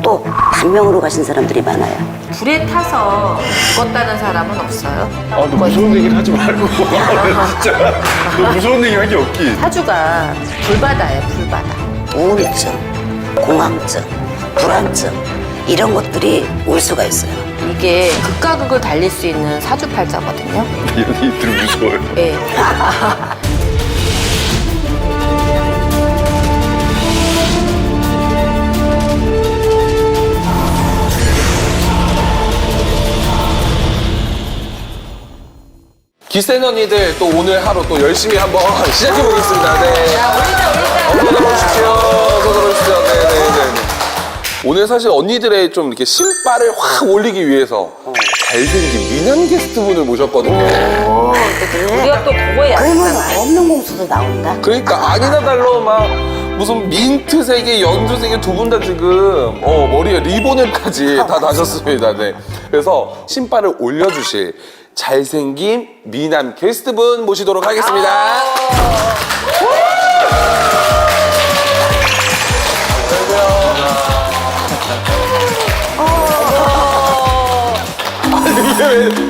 또 단명으로 가신 사람들이 많아요. 불에 타서 죽었다는 사람은 없어요. 너 무서운 얘기를 하지 말고. 진짜. 너 무서운 얘기 한 게 없기. 사주가 불바다예요, 불바다. 우울증, 공황증, 불안증 이런 것들이 올 수가 있어요. 이게 극과 극을 달릴 수 있는 사주팔자거든요. 이런 얘기들 무서워요. 예. 기센 언니들 또 오늘 하루 또 열심히 한번 시작해 보겠습니다. 네. 어서 들어오십시오. 어서 들어오십시오. 네네네. 오늘 사실 언니들의 좀 이렇게 신발을 확 올리기 위해서 잘생긴 미남 게스트분을 모셨거든요. 우리가 또 그거에 그러면 약하잖아. 없는 공수도 나온다. 그러니까 아니나 달러 막 무슨 민트색에 연두색에 두 분 다 지금 머리에 리본을까지 다 다셨습니다. 네. 그래서 신발을 올려주실 잘생긴 미남 게스트분 모시도록 하겠습니다.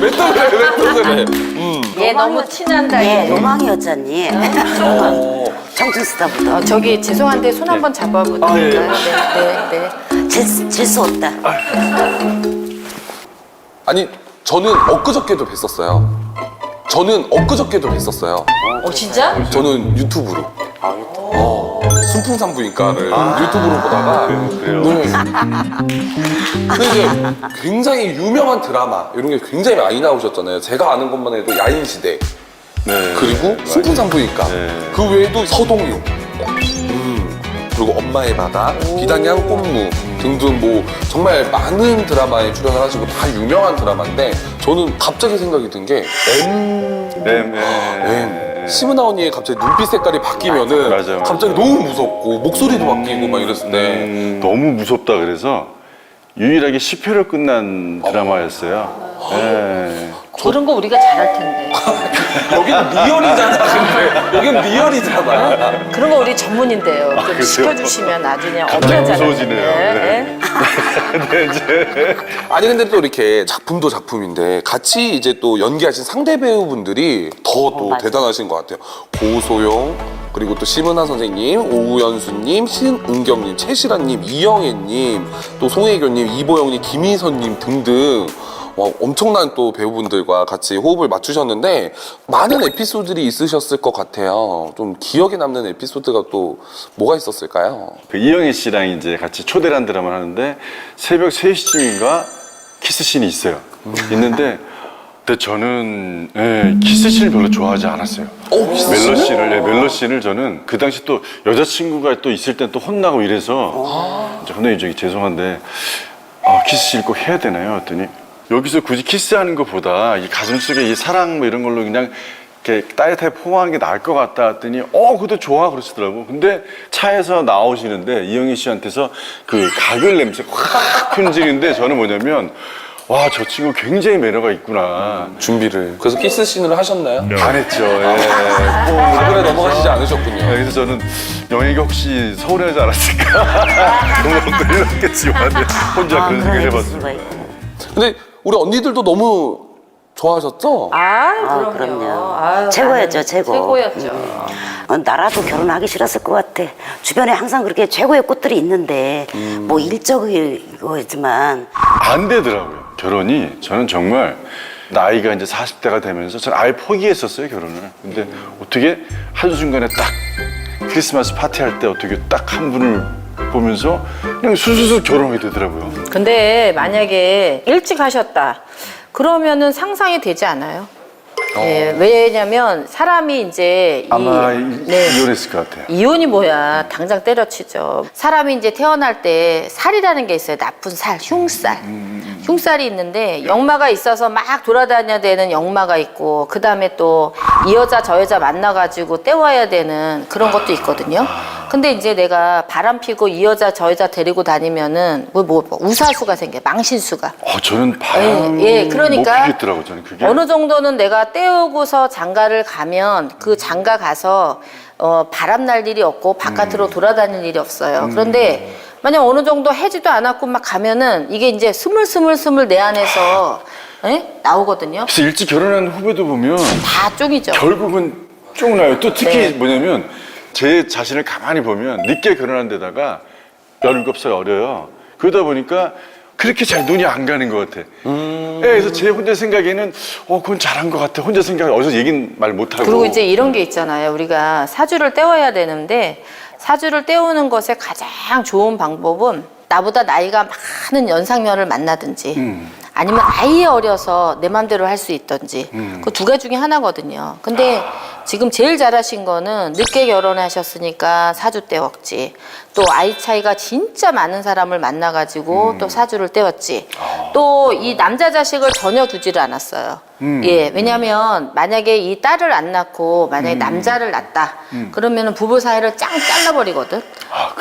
왜또 그래? 왜 또 그래? 얘 너무 친한다. 예, 얘. 로망이 여자니. 청춘 스타부터. 저기 죄송한데 손 한번 잡아보도 될까요? 네. 질수 없다. 아니 저는 엊그저께도 뵀었어요. 진짜? 저는 유튜브로. 순풍산부인과를 유튜브로 보다가 그래요? 네. 근데 이제 굉장히 유명한 드라마 이런 게 굉장히 많이 나오셨잖아요. 제가 아는 것만 해도 야인시대 네. 그리고 순풍산부인과 네. 그 외에도 서동요 그리고 엄마의 바다, 비단양 꽃무 등등 뭐 정말 많은 드라마에 출연을 하시고 다 유명한 드라마인데 저는 갑자기 생각이 든 게 시문아 언니의 갑자기 눈빛 색깔이 바뀌면은 맞아요. 갑자기 너무 무섭고 목소리도 바뀌고 막 이랬을 때 너무 무섭다 그래서 유일하게 10회로 끝난 드라마였어요. 네. 그런 거 우리가 잘할 텐데. 여기는 리얼이잖아. 근데 여기는 리얼이잖아. 그런 거 우리 전문인데요. 좀 그래요? 시켜주시면 나중에 갑자기 엄청 무서워지네요. 잘하는데. 네. 아니 근데 또 이렇게 작품도 작품인데 같이 이제 또 연기하신 상대 배우분들이 더 또 맞아. 대단하신 것 같아요. 고소영 그리고 또 심은하 선생님, 오우연수님, 신은경님, 최시라님, 이영애님, 또 송혜교님, 이보영님, 김희선님 등등 엄청난 또 배우분들과 같이 호흡을 맞추셨는데 많은 에피소드들이 있으셨을 것 같아요. 좀 기억에 남는 에피소드가 또 뭐가 있었을까요? 그 이영애 씨랑 이제 같이 초대란 드라마를 하는데 새벽 3시쯤인가 키스씬이 있어요. 있는데 근데 저는 키스씬을 별로 좋아하지 않았어요. 멜로씬을 저는 그 당시 또 여자친구가 또 있을 땐 또 혼나고 이래서 감독님 저기 죄송한데 키스씬 꼭 해야 되나요? 했더니 여기서 굳이 키스하는 것보다 이 가슴속에 이 사랑 뭐 이런 걸로 그냥 이렇게 따뜻하게 포옹하는 게 나을 것 같다 했더니 그것도 좋아 그러시더라고. 근데 차에서 나오시는데 이영애 씨한테서 그 가글 냄새 확 풍기는데 저는 뭐냐면 와, 저 친구 굉장히 매너가 있구나. 준비를. 그래서 키스 씬을 하셨나요? 안 했죠. 그래 넘어가시지 않으셨군요. 그래서 저는 영애가 혹시 서운해하지 않았을까? 그런 이렇겠지만 혼자 그런 생각을 해봤어요. 근데 우리 언니들도 너무 좋아하셨죠? 그럼요. 그럼요. 아유, 최고였죠, 최고. 최고였죠. 나라도 결혼하기 싫었을 것 같아. 주변에 항상 그렇게 최고의 꽃들이 있는데 뭐 일적이지만 안 되더라고요. 결혼이 저는 정말 나이가 이제 40대가 되면서 저는 아예 포기했었어요, 결혼을. 근데 어떻게 한순간에 딱 크리스마스 파티할 때 어떻게 딱 한 분을 보면서 그냥 술술술 결혼하게 되더라고요. 근데 만약에 일찍 하셨다. 그러면은 상상이 되지 않아요? 네, 왜냐면 사람이 이제 아마 네. 이혼했을 것 같아요. 이혼이 뭐야 당장 때려치죠. 사람이 이제 태어날 때 살이라는 게 있어요. 나쁜 살, 흉살. 흉살이 있는데 역마가 있어서 막 돌아다녀야 되는 역마가 있고 그 다음에 또 이 여자 저 여자 만나가지고 떼와야 되는 그런 것도 있거든요. 근데 이제 내가 바람 피고 이 여자 저 여자 데리고 다니면은 뭐 우사수가 생겨, 망신수가. 저는 바람 그러니까 못 피겠더라고 저는 그게. 어느 정도는 내가 떼우고서 장가를 가면 그 장가 가서 바람 날 일이 없고 바깥으로 돌아다닐 일이 없어요. 그런데 만약 어느 정도 해지도 않았고 막 가면은 이게 이제 스물스물 내 안에서 나오거든요. 그래서 일찍 결혼한 후배도 보면 다 쪽이죠. 결국은 쫑 나요. 또 특히 네. 뭐냐면 제 자신을 가만히 보면 늦게 결혼한 데다가 17살 어려요. 그러다 보니까 그렇게 잘 눈이 안 가는 것 같아. 그래서 제 혼자 생각에는 그건 잘한 것 같아. 혼자 생각에 어디서 얘긴 말 못하고. 그리고 이제 이런 게 있잖아요. 우리가 사주를 떼어야 되는데 사주를 떼우는 것의 가장 좋은 방법은 나보다 나이가 많은 연상녀를 만나든지 아니면 아예 어려서 내 맘대로 할 수 있든지 그 두 가지 중에 하나거든요. 근데 지금 제일 잘하신 거는 늦게 결혼하셨으니까 사주 떼웠지. 또 아이 차이가 진짜 많은 사람을 만나가지고 또 사주를 떼웠지. 또 이 남자 자식을 전혀 두지를 않았어요. 예, 왜냐면 만약에 이 딸을 안 낳고 만약에 남자를 낳았다. 그러면은 부부 사이를 짱 잘라버리거든.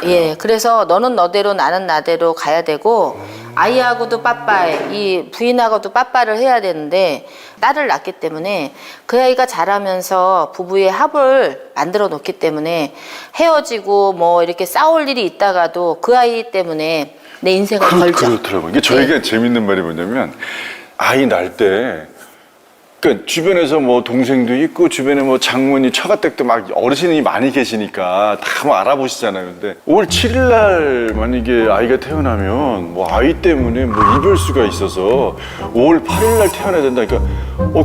예, 그래서 너는 너대로 나는 나대로 가야 되고 아이하고도 빠빠해. 이 부인하고도 빠빠를 해야 되는데 딸을 낳기 때문에 그 아이가 자라면서 부부의 합을 만들어 놓기 때문에 헤어지고 뭐 이렇게 싸울 일이 있다가도 그 아이 때문에 내 인생을 걸죠. 그렇더라고요. 이게 저에게 네. 재밌는 말이 뭐냐면 아이 낳을 때 그러니까 주변에서 뭐 동생도 있고 주변에 뭐 장모님 처가댁도 막 어르신이 많이 계시니까 다 뭐 알아보시잖아요. 근데 5월 7일 날 만약에 아이가 태어나면 뭐 아이 때문에 뭐 이별수가 있어서 5월 8일 날 태어나야 된다니까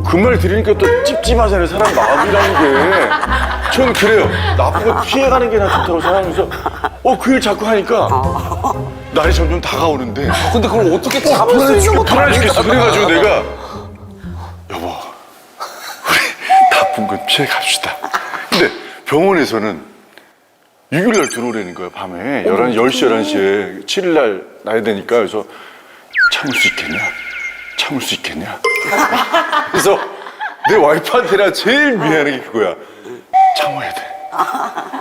그 말 들으니까 또 찝찝하잖아요. 사람 마음이라는 게. 전 그래요. 나쁜 거 피해가는 게 나 좋다고 생각하면서 그 일 자꾸 하니까 날이 점점 다가오는데 근데 그걸 어떻게 잡을 수 있는 것도 불안해 죽겠어. 아니잖아. 그래가지고 내가 여보 우리 나쁜 건 피해 갑시다. 근데 병원에서는 6일날 들어오라는 거야 밤에 10시 11시에 7일날 나야 되니까 그래서 참을 수 있겠냐? 참을 수 있겠냐? 그래서 내 와이프한테 내가 제일 미안한 게 그거야. 참아야 돼.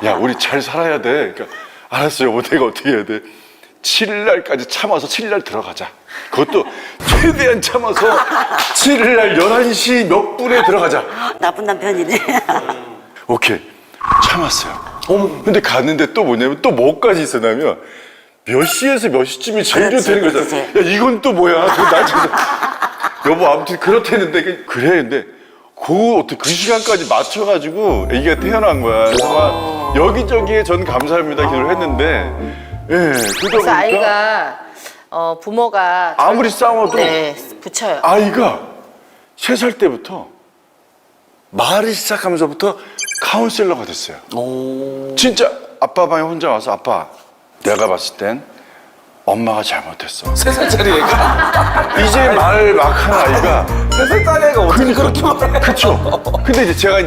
야 우리 잘 살아야 돼. 그러니까 알았어 여보 내가 어떻게 해야 돼? 7일날까지 참아서 7일날 들어가자. 그것도 최대한 참아서 7일날 11시 몇 분에 들어가자. 나쁜 남편이네. 오케이. 참았어요. 근데 갔는데 또 뭐냐면 또 뭐까지 있었냐면 몇 시에서 몇 시쯤이 제일 그렇지, 좋다는 거잖아. 그렇지. 야, 이건 또 뭐야. 날 여보, 아무튼 그렇다는데. 그래. 근데 어떻게 그 시간까지 맞춰가지고 애기가 태어난 거야. 그래서 막 여기저기에 전 감사합니다 기도를 했는데, 예. 그래서 보니까 아이가 부모가 아무리 싸워도 네, 붙여요. 아이가 3살 때부터 말을 시작하면서부터 카운셀러가 됐어요. 진짜 아빠 방에 혼자 와서 아빠 내가 봤을 땐 엄마가 잘못했어. 3살짜리 애가. 이제 말을 막 하는 아이가 3살짜리 애가 어떻게 그렇게 말해? 그쵸. 근데 이제 제가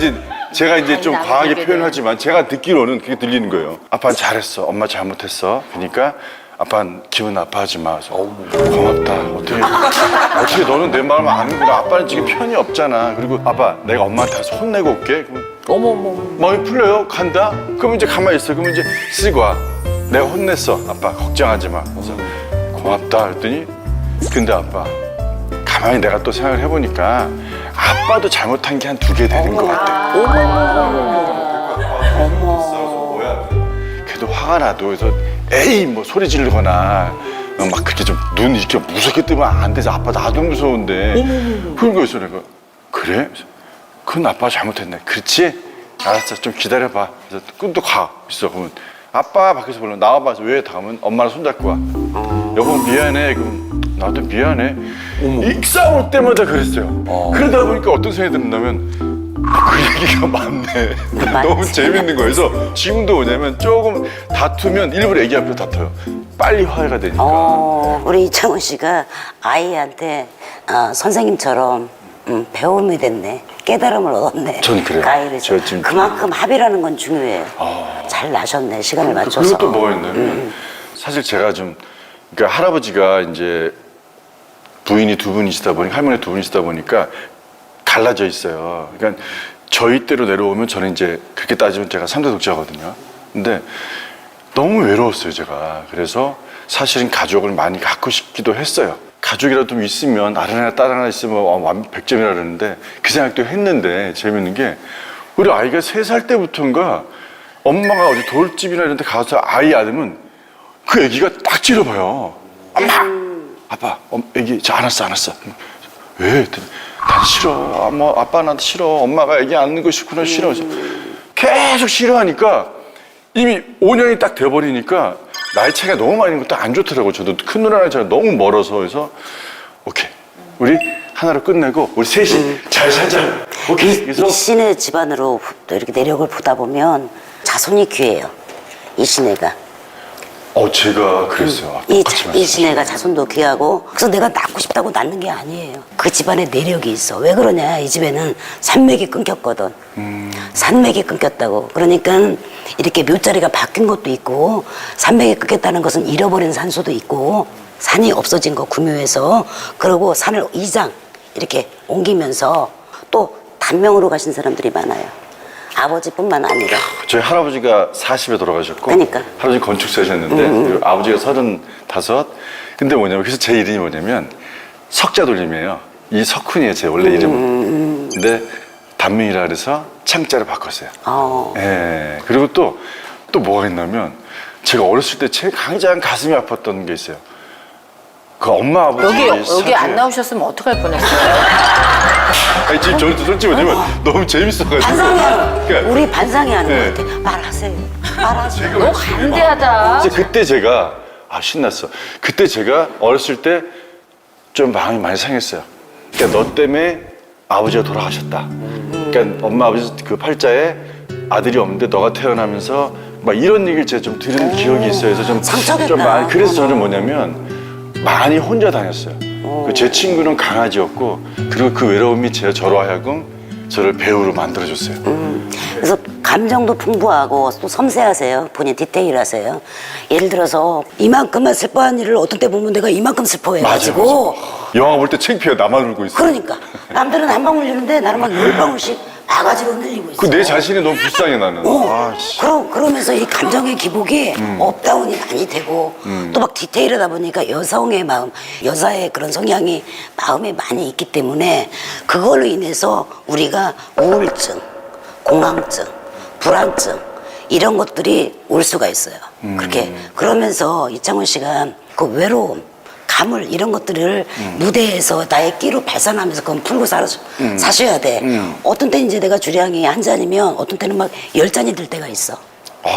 이제 좀 나는 과하게 얘기를 표현하지만 제가 듣기로는 그게 들리는 거예요. 아빠는 잘했어. 엄마 잘못했어. 그러니까 아빠는 기분 나빠하지 마. 그래서 고맙다. 어떻게 너는 내 마음을 아는구나. 아빠는 지금 편이 없잖아. 그리고 아빠 내가 엄마한테 가서 혼내고 올게. 그러면 어머머. 마음이 풀려요. 간다. 그럼 이제 가만히 있어. 그러면 이제 쓰고 와. 내가 혼냈어. 아빠 걱정하지 마. 그래서 고맙다 했더니 근데 아빠 가만히 내가 또 생각을 해보니까 아빠도 잘못한 게 한 2개 되는 것 같아. 걔도 화가 나도 그래서 에이 뭐 소리 지르거나 막 그렇게 좀 눈 이렇게 무섭게 뜨면 안 되지. 아빠 나도 무서운데. 그런 거였어 내가. 그래? 그건 아빠가 잘못했네. 그렇지? 알았어 좀 기다려봐. 그래서 또 가 있어. 그러면 아빠 밖에서 불러 나와봐. 왜? 다음은 엄마랑 손잡고 와. 여보 미안해. 그럼 나도 미안해. 이 싸울 때마다 그랬어요. 그러다 보니까 어떤 생각이 들었냐면 그 얘기가 맞네. 너무 재밌는 거예요. 그래서 지금도 뭐냐면 조금 다투면 일부러 애기 앞에서 다퉈요. 빨리 화해가 되니까. 우리 이창훈 씨가 아이한테 선생님처럼 배움이 됐네. 깨달음을 얻었네. 전 그래요. 그 아이를 제가 지금 그만큼 합이라는 건 중요해요. 잘 나셨네. 시간을 맞춰서. 그리고 또 뭐가 있냐면 사실 제가 좀 그러니까 할아버지가 이제 부인이 2분이시다 보니까 할머니 2분이시다 보니까 갈라져 있어요. 그러니까 저희 때로 내려오면 저는 이제 그렇게 따지면 제가 3대 독자거든요. 근데 너무 외로웠어요, 제가. 그래서 사실은 가족을 많이 갖고 싶기도 했어요. 가족이라도 좀 있으면 딸 하나 있으면 완 100점이라 그러는데 그 생각도 했는데 재밌는 게 우리 아이가 3살 때부터인가 엄마가 어디 돌집이나 이런 데 가서 아이 안으면 그 애기가 딱 찔러봐요. 엄마, 아빠, 애기 저 안았어. 왜? 했더니, 난 싫어. 아빠 나한테 싫어. 엄마가 애기 안는 거 싫구나 싫어. 계속 싫어하니까 이미 5년이 딱 돼버리니까 나이 차이가 너무 많이 나는 것도 안 좋더라고. 저도 큰 누나랑 제가 너무 멀어서 해서 오케이, 우리 하나로 끝내고 우리 셋이 잘 살자. 오케이. 그래서 이 시내 집안으로 또 이렇게 내력을 보다 보면 자손이 귀해요. 이 시내가. 제가 그랬어요. 이 시내가 자손도 귀하고, 그래서 내가 낳고 싶다고 낳는 게 아니에요. 그 집안에 내력이 있어. 왜 그러냐, 이 집에는 산맥이 끊겼거든. 산맥이 끊겼다고. 그러니까 이렇게 묘자리가 바뀐 것도 있고, 산맥이 끊겼다는 것은 잃어버린 산소도 있고, 산이 없어진 거 구묘해서, 그러고 산을 이장 이렇게 옮기면서 또 단명으로 가신 사람들이 많아요. 아버지뿐만 아니라. 저희 할아버지가 40에 돌아가셨고, 그러니까. 할아버지 건축사셨는데, 그리고 아버지가 35. 근데 뭐냐면, 그래서 제 이름이 뭐냐면, 석자돌림이에요. 이 석훈이에요, 제 원래 이름은. 근데 단명이라 그래서 창자를 바꿨어요. 예. 그리고 또 뭐가 있냐면, 제가 어렸을 때 제일 가장 가슴이 아팠던 게 있어요. 그 엄마 아버지 여기 안 나오셨으면 어떡할 뻔했어요. 아니, 지금 저는 솔직히 뭐냐면 너무 재밌어가지고. 반상이 그러니까 우리 반상이 하는 네. 것 같아. 말하세요. 말하세요. 너무 간대하다. 이제 그때 제가 신났어. 그때 제가 어렸을 때 좀 마음이 많이 상했어요. 그러니까 너 때문에 아버지가 돌아가셨다. 그러니까 엄마 아버지 그 팔자에 아들이 없는데 너가 태어나면서 막 이런 얘기를 제가 좀 들은 기억이 있어요. 그래서 상처겠다. 좀 많이, 그래서 저는 뭐냐면 많이 혼자 다녔어요. 제 친구는 강아지였고, 그리고 그 외로움이 저로 하여금 저를 배우로 만들어줬어요. 그래서 감정도 풍부하고 또 섬세하세요. 본인 디테일하세요. 예를 들어서 이만큼만 슬퍼한 일을 어떤 때 보면 내가 이만큼 슬퍼해가지고. 영화 볼 때 창피해. 나만 울고 있어. 그러니까 남들은 한 방울 흘리는데 나는 막 10방울씩 바가지로 흘리고 있어. 그 내 자신이 너무 불쌍해 나는. 그러면서 이 감정의 기복이 업다운이 많이 되고 또 막 디테일하다 보니까 여성의 마음, 여자의 그런 성향이 마음에 많이 있기 때문에 그걸로 인해서 우리가 우울증, 공황증, 불안증 이런 것들이 올 수가 있어요. 그렇게 그러면서 이창훈 씨가 그 외로움, 감을 이런 것들을 무대에서 나의 끼로 발산하면서 그건 풀고 사셔야 돼. 어떤 때는 이제 내가 주량이 한 잔이면 어떤 때는 막 10잔이 들 때가 있어.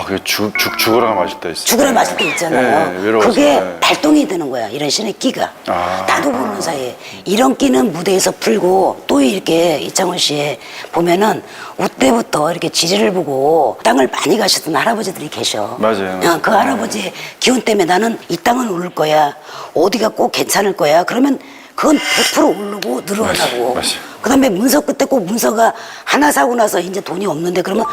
그게 죽어라 마실 때 있어. 죽으라 마실 때 있잖아요. 네, 외로워서. 그게 네. 발동이 되는 거야. 이런 신의 끼가. 나도 모르는 사이에. 이런 끼는 무대에서 풀고 또 이렇게 이창훈 씨의 보면은 우때부터 이렇게 지리를 보고 땅을 많이 가시던 할아버지들이 계셔. 맞아요. 그 할아버지의 기운 때문에 나는 이 땅은 오를 거야. 어디가 꼭 괜찮을 거야. 그러면 그건 100% 오르고 늘어나고. 맞아요. 그다음에 문서 끝에 꼭 문서가 하나 사고 나서 이제 돈이 없는데 그러면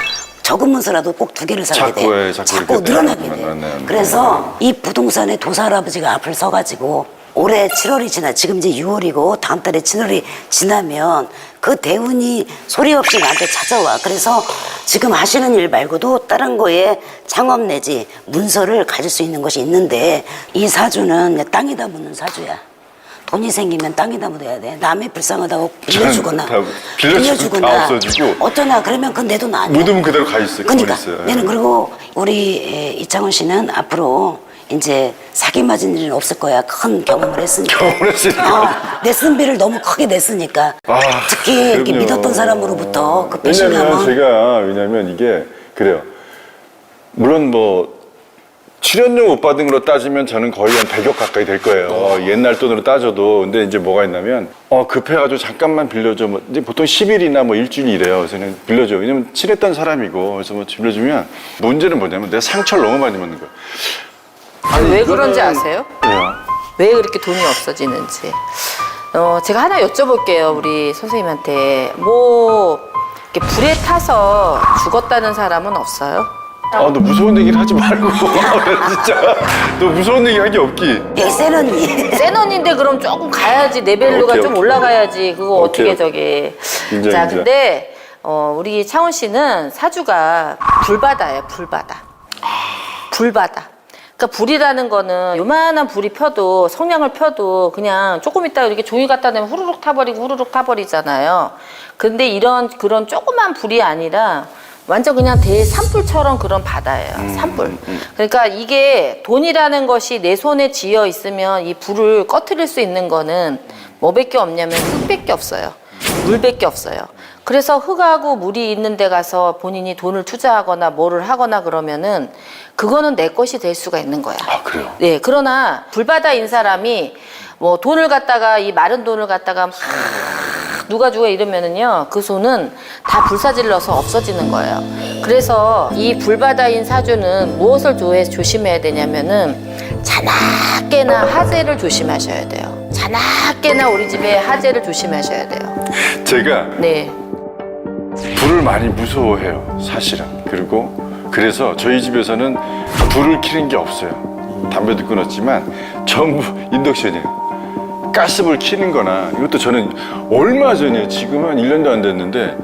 적은 문서라도 꼭 2개를 사야 돼. 자꾸 이렇게 늘어나게 돼요. 돼. 맞네. 그래서 이 부동산에 도사 할아버지가 앞을 서가지고 올해 7월이 지나 지금 이제 6월이고 다음 달에 7월이 지나면 그 대운이 소리 없이 나한테 찾아와. 그래서 지금 하시는 일 말고도 다른 거에 창업 내지 문서를 가질 수 있는 것이 있는데 이 사주는 땅에다 묻는 사주야. 돈이 생기면 땅에다 묻어야 돼. 남의 불쌍하다고 빌려주거나 빌려주고 다 없어지고. 어쩌나 그러면 그건 내 돈 아니야. 묻으면 그대로 가 있어요. 그러니까 있어요. 얘는 그리고 우리 이창훈 씨는 앞으로 이제 사기 맞은 일은 없을 거야. 큰 경험을 했으니까. 내 쓴비를 너무 크게 냈으니까. 특히 이렇게 그럼요. 믿었던 사람으로부터 그 배신감은. 왜냐면 이게 그래요. 물론 뭐 출연료 못 받은 걸로 따지면 저는 거의 한 100억 가까이 될 거예요. 옛날 돈으로 따져도. 근데 이제 뭐가 있냐면 급해가지고 잠깐만 빌려줘. 뭐 이제 보통 10일이나 뭐 일주일 이래요. 그래서 그냥 빌려줘. 왜냐면 친했던 사람이고. 그래서 뭐 빌려주면 문제는 뭐냐면 내가 상처를 너무 많이 받는 거야. 왜 그런지 아세요? 왜요? 왜 그렇게 돈이 없어지는지. 제가 하나 여쭤볼게요, 우리 선생님한테. 뭐, 이렇게 불에 타서 죽었다는 사람은 없어요? 너 무서운 얘기를 하지 말고. 진짜. 너 무서운 얘기 한 게 없기. 센 언니. 센 언니인데 그럼 조금 가야지. 레벨로가 오케이, 좀 오케이. 올라가야지. 그거 오케이, 어떻게 저기. 인정, 자, 인정. 근데, 우리 창훈 씨는 사주가 불바다예요, 불바다. 불바다. 그러니까 불이라는 거는 요만한 불이 펴도 성냥을 펴도 그냥 조금 있다가 이렇게 종이 갖다 대면 후루룩 타버리고 후루룩 타버리잖아요. 근데 그런 조그만 불이 아니라 완전 그냥 대산불처럼 그런 바다예요. 산불. 그러니까 이게 돈이라는 것이 내 손에 쥐어 있으면 이 불을 꺼트릴 수 있는 거는 뭐밖에 없냐면 흙밖에 없어요. 물밖에 없어요. 그래서 흙하고 물이 있는 데 가서 본인이 돈을 투자하거나 뭐를 하거나 그러면은 그거는 내 것이 될 수가 있는 거야. 아, 그래요? 네, 그러나 불바다인 사람이 뭐 돈을 갖다가 이 마른 돈을 갖다가 막 누가 주고 이러면은요 그 손은 다 불사질러서 없어지는 거예요. 그래서 이 불바다인 사주는 무엇을 조심해야 되냐면은 자나깨나 하재를 조심하셔야 돼요. 자나깨나 우리 집에 하재를 조심하셔야 돼요. 제가 네. 불을 많이 무서워해요, 사실은. 그리고 그래서 저희 집에서는 불을 켜는 게 없어요. 담배도 끊었지만 전부 인덕션이에요. 가스불 켜는 거나, 이것도 저는 얼마 전에, 지금 한 1년도 안 됐는데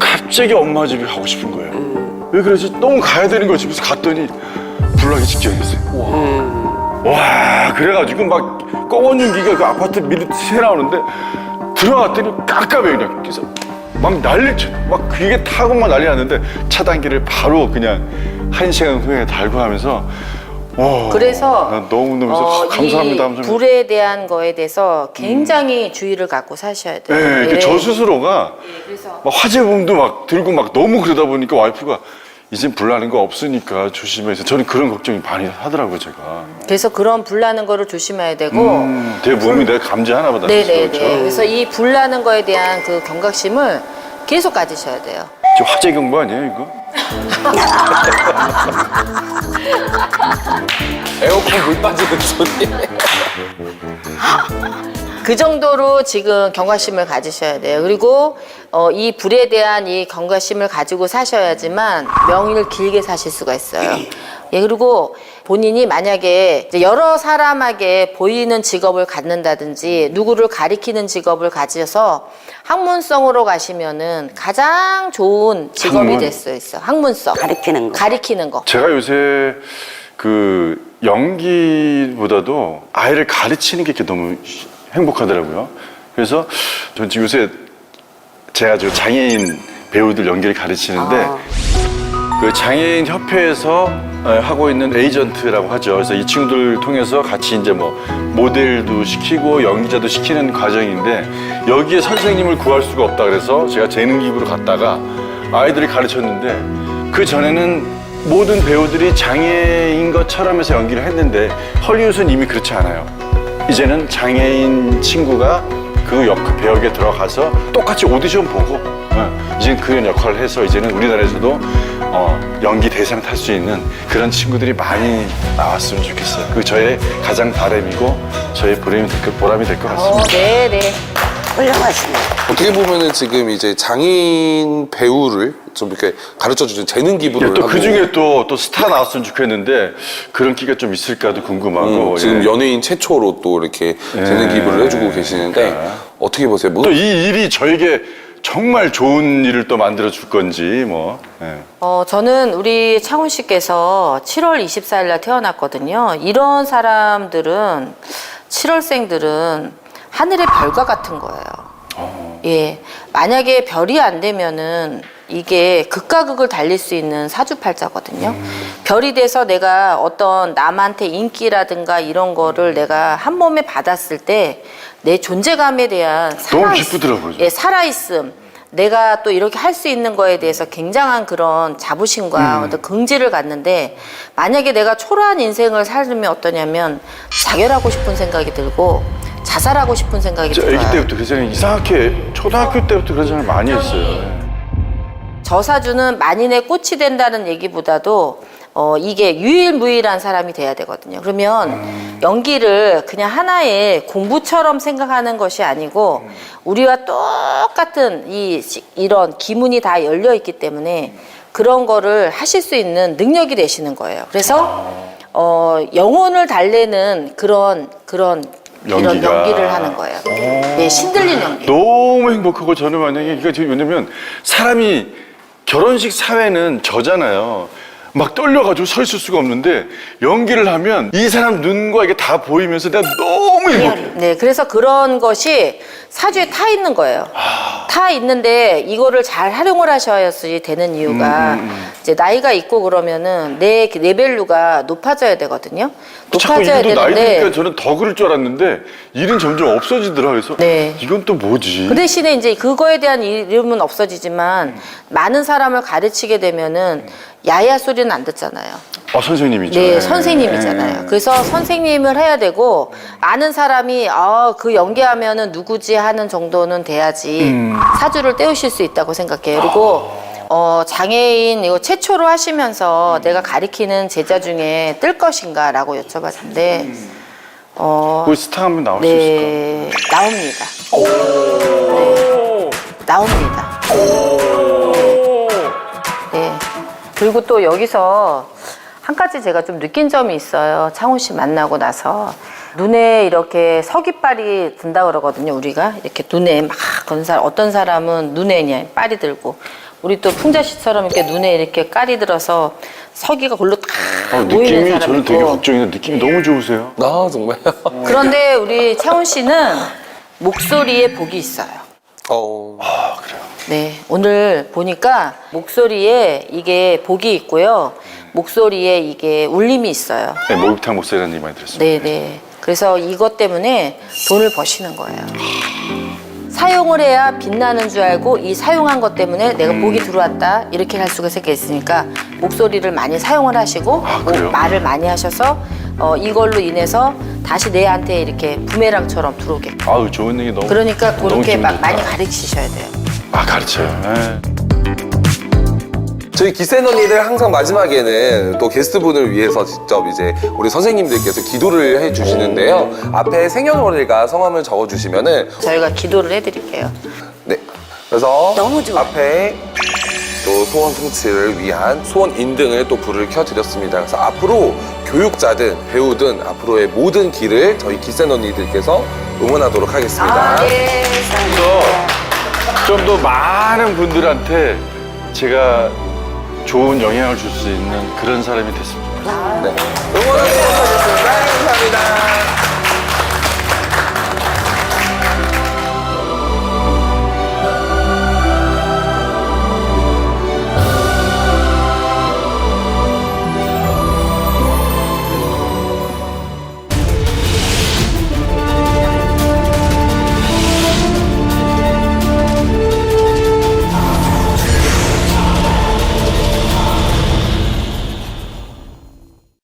갑자기 엄마 집에 가고 싶은 거예요. 왜 그러지? 너무 가야 되는 거 집에서 갔더니 불나기 직전이었어요. 와, 그래가지고 막 검은 윤기가 그 아파트 밑에 새 나오는데 들어갔더니 깜깜해요, 그냥. 그래서 막 난리쳐. 막 그게 타고 막 난리 났는데 차단기를 바로 그냥 1시간 후에 달고 하면서 와, 그래서 난 너무너무 감사합니다. 이 불에 대한 거에 대해서 굉장히 주의를 갖고 사셔야 돼요. 네, 네. 저 스스로가 그래서 막 화재봉도 막 들고 막 너무 그러다 보니까 와이프가 이젠 불 나는 거 없으니까 조심해서, 저는 그런 걱정이 많이 하더라고요, 제가. 그래서 그런 불 나는 거를 조심해야 되고 내 몸이 내가 감지하나 보다. 네네네. 그렇죠? 그래서 이 불 나는 거에 대한 그 경각심을 계속 가지셔야 돼요. 저 화재 경보 아니에요, 이거? 에어컨 물 빠지는 소리. 그 정도로 지금 경각심을 가지셔야 돼요. 그리고 이 불에 대한 이 경각심을 가지고 사셔야지만 명의를 길게 사실 수가 있어요. 예, 그리고 본인이 만약에 이제 여러 사람에게 보이는 직업을 갖는다든지 누구를 가리키는 직업을 가져서 학문성으로 가시면은 가장 좋은 직업이 학문? 될 수 있어. 학문성. 가리키는 거. 가리키는 거. 제가 요새 그 연기보다도 아이를 가르치는 게 이렇게 너무 행복하더라고요. 그래서 전 지금 요새 제가 저 장애인 배우들 연기를 가르치는데 그 장애인 협회에서 하고 있는 에이전트라고 하죠. 그래서 이 친구들 통해서 같이 이제 뭐 모델도 시키고 연기자도 시키는 과정인데, 여기에 선생님을 구할 수가 없다 그래서 제가 재능기부로 갔다가 아이들을 가르쳤는데, 그 전에는 모든 배우들이 장애인 것처럼 해서 연기를 했는데 헐리우드는 이미 그렇지 않아요. 이제는 장애인 친구가 그 배역에 들어가서 똑같이 오디션 보고 이제는 그런 역할을 해서 이제는 우리나라에서도 연기 대상 탈 수 있는 그런 친구들이 많이 나왔으면 좋겠어요. 그게 저의 가장 바람이고 저의 보람이 될 것 같습니다. 네네. 훌륭하시네. 어떻게 보면은 지금 이제 장애인 배우를 좀 이렇게 가르쳐 주는 재능 기부를 또 하고 그 중에 또 스타 나왔으면 좋겠는데 그런 기가 좀 있을까도 궁금하고. 지금 예. 연예인 최초로 또 이렇게 재능 기부를 해주고 계시는데 어떻게 보세요? 뭐 또 이 일이 저에게 정말 좋은 일을 또 만들어 줄 건지 뭐. 예. 저는 우리 창훈 씨께서 7월 24일 날 태어났거든요. 이런 사람들은 7월생들은 하늘의 별과 같은 거예요. 예. 만약에 별이 안 되면은 이게 극과 극을 달릴 수 있는 사주팔자거든요. 별이 돼서 내가 어떤 남한테 인기라든가 이런 거를 내가 한 몸에 받았을 때 내 존재감에 대한 너무 기쁘더라고요. 예, 살아있음. 내가 또 이렇게 할 수 있는 거에 대해서 굉장한 그런 자부심과 어떤 긍지를 갖는데, 만약에 내가 초라한 인생을 살면 어떠냐면 자결하고 싶은 생각이 들고 자살하고 싶은 생각이 저 들어요. 아기 때부터 그 생각이 이상하게 초등학교 때부터 그런 생각을 많이 했어요. 저 사주는 만인의 꽃이 된다는 얘기보다도 이게 유일무이한 사람이 돼야 되거든요. 그러면 연기를 그냥 하나의 공부처럼 생각하는 것이 아니고 우리와 똑같은 이런 기문이 다 열려 있기 때문에 그런 거를 하실 수 있는 능력이 되시는 거예요. 그래서 영혼을 달래는 그런 이런 연기를 하는 거예요. 네, 신들린 연기. 너무 행복하고, 저는 만약에 이거 지금 왜냐면 사람이 결혼식 사회는 저잖아요. 막 떨려가지고 서 있을 수가 없는데 연기를 하면 이 사람 눈과 이게 다 보이면서 내가 너무 행복해. 네, 그래서 그런 것이 사주에 타 있는 거예요. 다 다 있는데 이거를 잘 활용을 하셔야지 되는 이유가 이제 나이가 있고 그러면은 내 레벨류가 높아져야 되거든요. 자꾸 높아져야 이분도 나이 되는데 드니까 저는 더 그럴 줄 알았는데 일은 점점 없어지더라. 그래서 네. 이건 또 뭐지? 그 대신에 이제 그거에 대한 이름은 없어지지만 많은 사람을 가르치게 되면은 야야 소리는 안 듣잖아요. 선생님이죠. 네, 선생님이잖아요. 그래서 선생님을 해야 되고 아는 사람이 그 연기하면은 누구지 하는 정도는 돼야지 사주를 떼우실 수 있다고 생각해요. 그리고 장애인 이거 최초로 하시면서 내가 가리키는 제자 중에 뜰 것인가라고 여쭤봤는데 그 스타 한번 나올 수 있을까? 네, 나옵니다. 네, 나옵니다. 네. 그리고 또 여기서 한 가지 제가 좀 느낀 점이 있어요. 창훈 씨 만나고 나서 눈에 이렇게 서깃발이 든다 그러거든요. 우리가 이렇게 눈에 막 어떤 사람은 눈에 그냥 빨이 들고 우리 또 풍자 씨처럼 이렇게 눈에 이렇게 깔이 들어서 서기가 골로 딱 모이는 느낌이 사람 저는 되게 있고. 걱정인데 느낌이 너무 좋으세요. 아 정말. 그런데 우리 창훈 씨는 목소리에 복이 있어요. 그래요. 네, 오늘 보니까 목소리에 이게 복이 있고요. 목소리에 이게 울림이 있어요. 네, 목욕탕 목소리라는 얘기 많이 들었어요. 네네. 그래서 이것 때문에 돈을 버시는 거예요. 사용을 해야 빛나는 줄 알고 이 사용한 것 때문에 내가 복이 들어왔다 이렇게 할 수가 있으니까 목소리를 많이 사용을 하시고 그래요? 말을 많이 하셔서 이걸로 인해서 다시 내한테 이렇게 부메랑처럼 들어오게. 아우 좋은 얘기 너무. 그러니까 너무 그렇게 기분 좋다. 많이 가르치셔야 돼요. 가르쳐요. 네. 저희 기센 언니를 항상 마지막에는 또 게스트분을 위해서 직접 이제 우리 선생님들께서 기도를 해주시는데요. 앞에 생년월일과 성함을 적어주시면은 저희가 기도를 해드릴게요. 네. 그래서 너무 좋아요. 앞에 또 소원 성취를 위한 소원 인등을 또 불을 켜드렸습니다. 그래서 앞으로 교육자든 배우든 앞으로의 모든 길을 저희 기센 언니들께서 응원하도록 하겠습니다. 네. 좀 더 많은 분들한테 제가 좋은 영향을 줄 수 있는 그런 사람이 됐습니다. 네. 응원하도록 하겠습니다. 감사합니다.